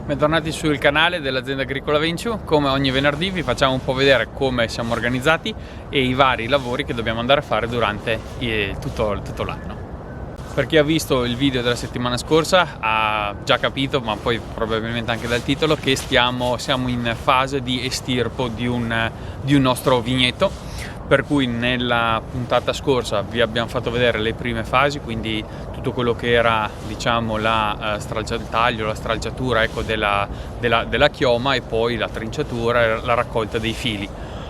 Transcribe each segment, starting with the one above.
Bentornati sul canale dell'azienda agricola Vinciu. Come ogni venerdì vi facciamo un po' vedere come siamo organizzati e i vari lavori che dobbiamo andare a fare durante tutto l'anno. Per chi ha visto il video della settimana scorsa ha già capito, ma poi probabilmente anche dal titolo, che siamo in fase di estirpo di un nostro vigneto. Per cui nella puntata scorsa vi abbiamo fatto vedere le prime fasi, quindi tutto quello che era, diciamo, il taglio, la stralciatura, ecco, della chioma, e poi la trinciatura e la raccolta dei fili.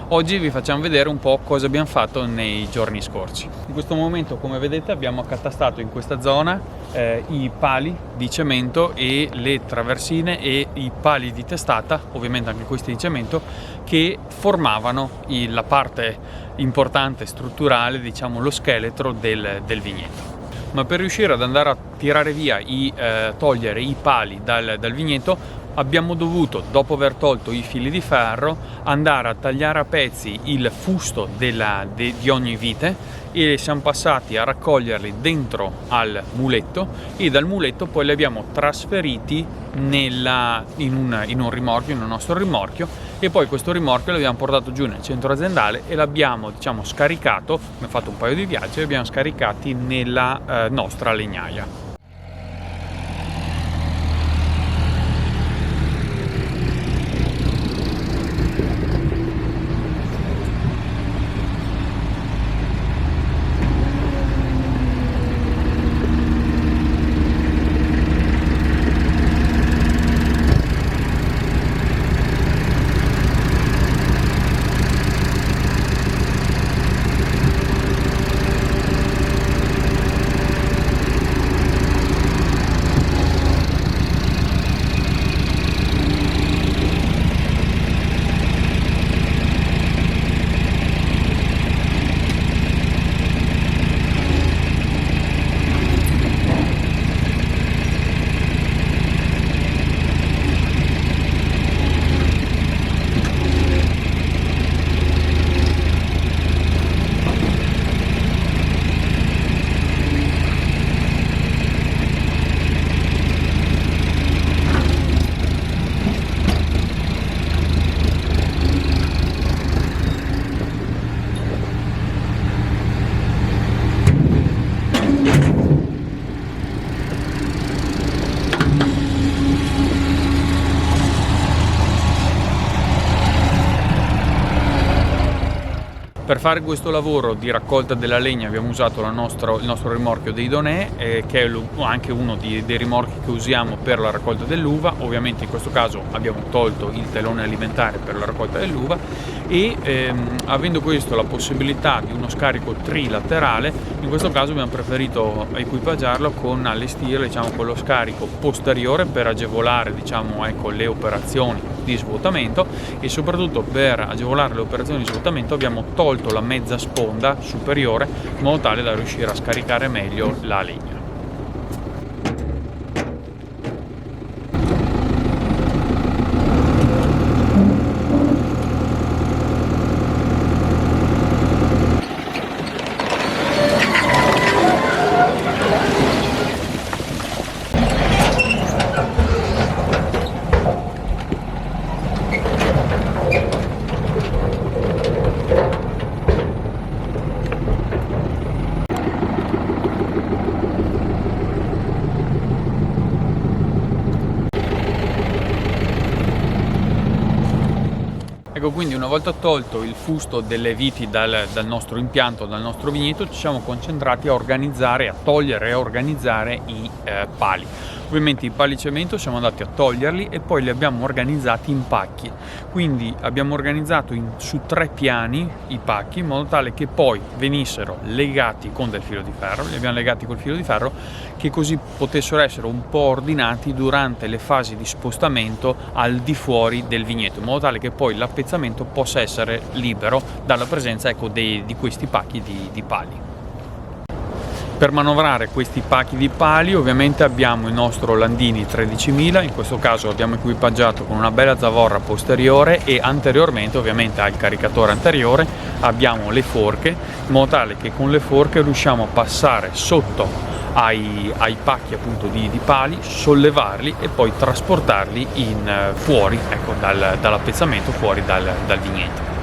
Oggi vi facciamo vedere un po' cosa abbiamo fatto nei giorni scorsi. In questo momento, come vedete, abbiamo accatastato in questa zona i pali di cemento e le traversine e i pali di testata, ovviamente anche questi di cemento, che formavano la parte importante strutturale, diciamo lo scheletro del vigneto. Ma per riuscire ad andare a tirare via togliere i pali dal vigneto, abbiamo dovuto, dopo aver tolto i fili di ferro, andare a tagliare a pezzi il fusto di ogni vite, e siamo passati a raccoglierli dentro al muletto, e dal muletto poi li abbiamo trasferiti in un rimorchio, in un nostro rimorchio, e poi questo rimorchio l'abbiamo portato giù nel centro aziendale e l'abbiamo, diciamo, scaricato. Abbiamo fatto un paio di viaggi e li abbiamo scaricati nella nostra legnaia. Per fare questo lavoro di raccolta della legna abbiamo usato il nostro rimorchio dei Donè, che è anche uno dei rimorchi che usiamo per la raccolta dell'uva. Ovviamente in questo caso abbiamo tolto il telone alimentare per la raccolta dell'uva, e avendo questo la possibilità di uno scarico trilaterale, in questo caso abbiamo preferito equipaggiarlo con allestirlo, diciamo, con lo scarico posteriore per agevolare, diciamo, ecco, le operazioni di svuotamento, e soprattutto per agevolare le operazioni di svuotamento abbiamo tolto la mezza sponda superiore in modo tale da riuscire a scaricare meglio la legna. Ecco, quindi una volta tolto il fusto delle viti dal nostro impianto, dal nostro vigneto, ci siamo concentrati a togliere e a organizzare i pali. Ovviamente i pali cemento siamo andati a toglierli e poi li abbiamo organizzati in pacchi, quindi abbiamo organizzato su 3 piani i pacchi in modo tale che poi venissero legati con del filo di ferro, li abbiamo legati col filo di ferro, che così potessero essere un po' ordinati durante le fasi di spostamento al di fuori del vigneto, in modo tale che poi l'appezzamento possa essere libero dalla presenza, ecco, di questi pacchi di pali. Per manovrare questi pacchi di pali ovviamente abbiamo il nostro Landini 13000, in questo caso abbiamo equipaggiato con una bella zavorra posteriore, e anteriormente ovviamente al caricatore anteriore abbiamo le forche, in modo tale che con le forche riusciamo a passare sotto ai pacchi appunto di pali, sollevarli e poi trasportarli fuori, ecco, dall'appezzamento, fuori dal vigneto.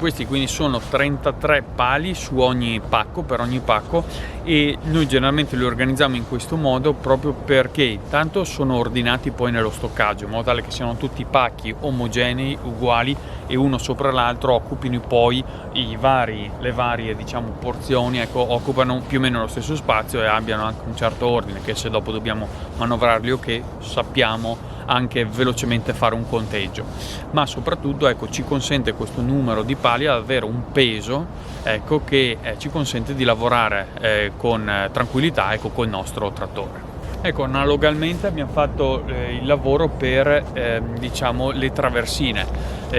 Questi quindi sono 33 pali su ogni pacco, per ogni pacco, e noi generalmente li organizziamo in questo modo proprio perché intanto sono ordinati poi nello stoccaggio, in modo tale che siano tutti pacchi omogenei, uguali, e uno sopra l'altro occupino poi le varie diciamo porzioni, ecco, occupano più o meno lo stesso spazio e abbiano anche un certo ordine, che se dopo dobbiamo manovrarli o che sappiamo anche velocemente fare un conteggio. Ma soprattutto, ecco, ci consente questo numero di pali ad avere un peso, ecco, che ci consente di lavorare con tranquillità, ecco, col nostro trattore. Ecco, analogamente abbiamo fatto il lavoro per diciamo le traversine.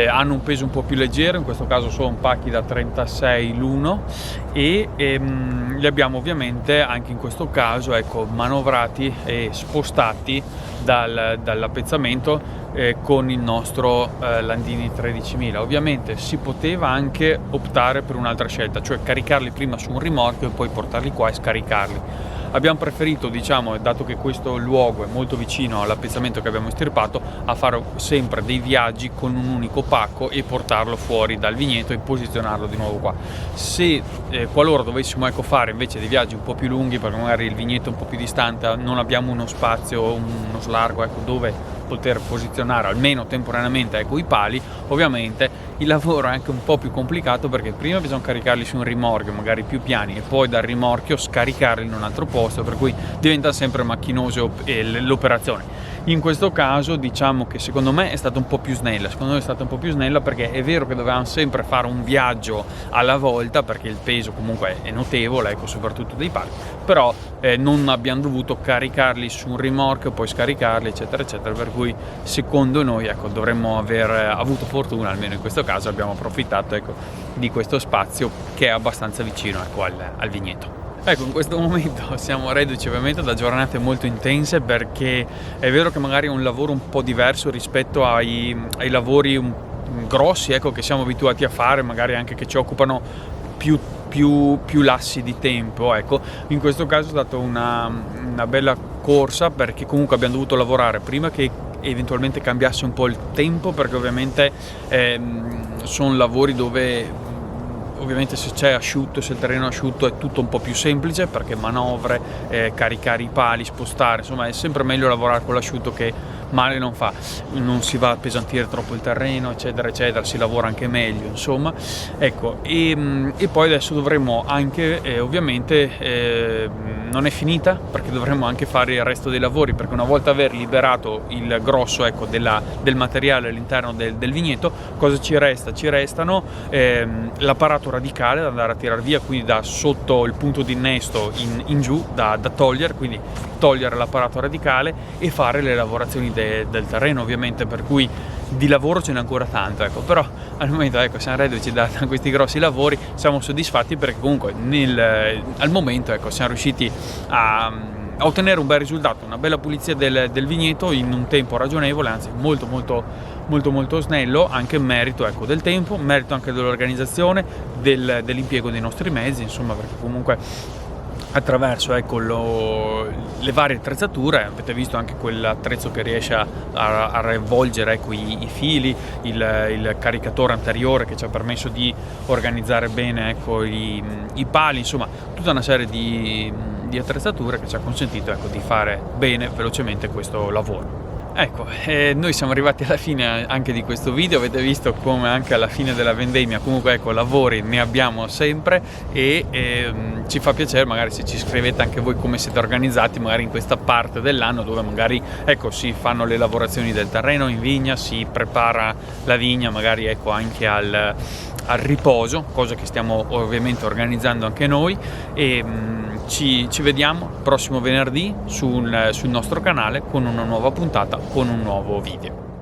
Hanno un peso un po' più leggero, in questo caso sono pacchi da 36 l'uno, e li abbiamo ovviamente anche in questo caso, ecco, manovrati e spostati dall'appezzamento con il nostro Landini 13000. Ovviamente si poteva anche optare per un'altra scelta, cioè caricarli prima su un rimorchio e poi portarli qua e scaricarli. Abbiamo preferito, diciamo, dato che questo luogo è molto vicino all'appezzamento che abbiamo estirpato, a fare sempre dei viaggi con un unico pacco e portarlo fuori dal vigneto e posizionarlo di nuovo qua. Se qualora dovessimo, ecco, fare invece dei viaggi un po' più lunghi, perché magari il vigneto è un po' più distante, non abbiamo uno spazio, uno slargo, ecco, dove poter posizionare almeno temporaneamente, ecco, i pali, ovviamente il lavoro è anche un po' più complicato, perché prima bisogna caricarli su un rimorchio magari più piani e poi dal rimorchio scaricarli in un altro posto, per cui diventa sempre macchinoso l'operazione. In questo caso diciamo che secondo me è stata un po' più snella, perché è vero che dovevamo sempre fare un viaggio alla volta, perché il peso comunque è notevole, ecco, soprattutto dei pali, però non abbiamo dovuto caricarli su un rimorchio, poi scaricarli, eccetera eccetera, per cui secondo noi, ecco, dovremmo aver avuto fortuna, almeno in questo caso abbiamo approfittato, ecco, di questo spazio che è abbastanza vicino, ecco, al vigneto. Ecco, in questo momento siamo reduci ovviamente da giornate molto intense, perché è vero che magari è un lavoro un po' diverso rispetto ai lavori grossi, ecco, che siamo abituati a fare, magari anche che ci occupano più lassi di tempo, ecco. In questo caso è stata una bella corsa, perché comunque abbiamo dovuto lavorare prima che eventualmente cambiasse un po' il tempo, perché ovviamente sono lavori dove ovviamente se c'è asciutto, se il terreno è asciutto è tutto un po' più semplice, perché manovre, caricare i pali, spostare, insomma è sempre meglio lavorare con l'asciutto, che male non fa, non si va a appesantire troppo il terreno, eccetera eccetera, si lavora anche meglio, insomma, ecco. E poi adesso dovremo anche ovviamente non è finita, perché dovremo anche fare il resto dei lavori, perché una volta aver liberato il grosso, ecco, del materiale all'interno del vigneto, cosa ci resta? Ci restano l'apparato radicale da andare a tirare via, quindi da sotto il punto di innesto in giù, da togliere, quindi togliere l'apparato radicale e fare le lavorazioni parte del terreno ovviamente, per cui di lavoro ce n'è ancora tanto, ecco. Però al momento, ecco, siamo reduci da questi grossi lavori, siamo soddisfatti perché comunque al momento, ecco, siamo riusciti a ottenere un bel risultato, una bella pulizia del vigneto in un tempo ragionevole, anzi molto snello, anche in merito, ecco, del tempo, merito anche dell'organizzazione, dell'impiego dei nostri mezzi, insomma, perché comunque attraverso, ecco, le varie attrezzature, avete visto anche quell'attrezzo che riesce a rivolgere, ecco, i fili, il caricatore anteriore che ci ha permesso di organizzare bene, ecco, i pali, insomma tutta una serie di attrezzature che ci ha consentito, ecco, di fare bene, velocemente questo lavoro. Ecco, noi siamo arrivati alla fine anche di questo video, avete visto come anche alla fine della vendemmia comunque, ecco, lavori ne abbiamo sempre e ci fa piacere magari se ci scrivete anche voi come siete organizzati magari in questa parte dell'anno dove magari, ecco, si fanno le lavorazioni del terreno in vigna, si prepara la vigna magari, ecco, anche al riposo, cosa che stiamo ovviamente organizzando anche noi, e ci vediamo prossimo venerdì sul nostro canale con una nuova puntata, con un nuovo video.